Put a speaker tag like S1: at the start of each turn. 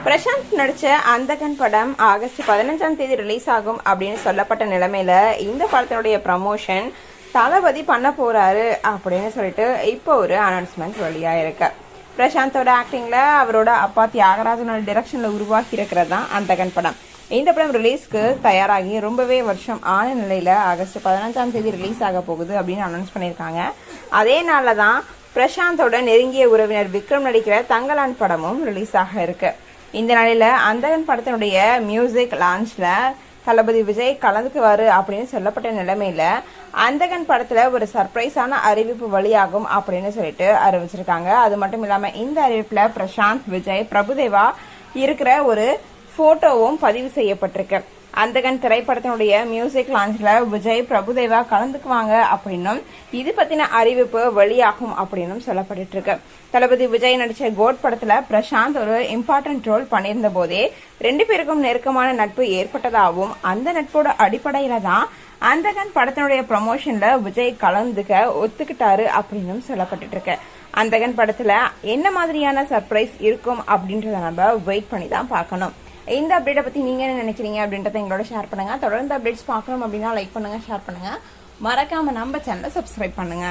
S1: பிரசாந்த் நடிச்ச அந்தகன் படம் ஆகஸ்ட் 15ஆம் தேதி ரிலீஸ் ஆகும் அப்படின்னு சொல்லப்பட்ட நிலைமையில இந்த படத்தினுடைய ப்ரமோஷன் தளபதி பண்ண போறாரு அப்படின்னு சொல்லிட்டு இப்போ ஒரு அனௌன்ஸ்மெண்ட் வெளியாயிருக்கு. பிரசாந்தோட ஆக்டிங்ல அவரோட அப்பா தியாகராஜனோட டிரெக்ஷன்ல உருவாக்கி இருக்கிறது தான் அந்தகன் படம். இந்த படம் ரிலீஸ்க்கு தயாராகி ரொம்பவே வருஷம் ஆன நிலையில ஆகஸ்ட் 15ஆம் தேதி ரிலீஸ் ஆக போகுது அப்படின்னு அனௌன்ஸ் பண்ணியிருக்காங்க. அதே நாள்ல தான் பிரசாந்தோட நெருங்கிய உறவினர் விக்ரம் நடிக்கிற தங்கலான் படமும் ரிலீஸ் ஆக இருக்கு. இந்த நாளில அந்தகன் படத்தினுடைய மியூசிக் லான்ச்ல தளபதி விஜய் கலந்துக்குவாரு அப்படின்னு சொல்லப்பட்ட நிலைமையில அந்தகன் படத்துல ஒரு சர்ப்ரைஸான அறிவிப்பு வெளியாகும் அப்படின்னு சொல்லிட்டு அறிவிச்சிருக்காங்க. அது மட்டும் இல்லாம இந்த அறிவிப்புல பிரசாந்த், விஜய், பிரபுதேவா இருக்கிற ஒரு போட்டோவும் பதிவு செய்யப்பட்டிருக்கு. அந்தகன் திரைப்படத்தினுடைய மியூசிக் லான்ச்ல விஜய், பிரபுதேவா கலந்துக்குவாங்க அப்படின்னும் இது பத்தின அறிவிப்பு வெளியாகும் அப்படின்னும் சொல்லப்பட்டு இருக்கு. தளபதி விஜய் நடிச்ச கோட் படத்துல பிரசாந்த் ஒரு இம்பார்ட்டன்ட் ரோல் பண்ணியிருந்த போதே 2 பேருக்கும் நெருக்கமான நட்பு ஏற்பட்டதாகவும் அந்த நட்போட அடிப்படையில தான் அந்தகன் படத்தினுடைய ப்ரமோஷன்ல விஜய் கலந்துக்க ஒத்துக்கிட்டாரு அப்படின்னு சொல்லப்பட்டு இருக்கு. அந்தகன் படத்துல என்ன மாதிரியான சர்ப்ரைஸ் இருக்கும் அப்படின்றத நம்ம வெயிட் பண்ணி தான் பார்க்கணும். இந்த அப்டேட்டை பத்தி நீங்க என்ன நினைக்கிறீங்க அப்படின்றத எங்களோட ஷேர் பண்ணுங்க. தொடர்ந்து அப்டேட்ஸ் பார்க்கணும் அப்படின்னா லைக் பண்ணுங்க, ஷேர் பண்ணுங்க, மறக்காம நம்ம சேனலை சப்ஸ்கிரைப் பண்ணுங்க.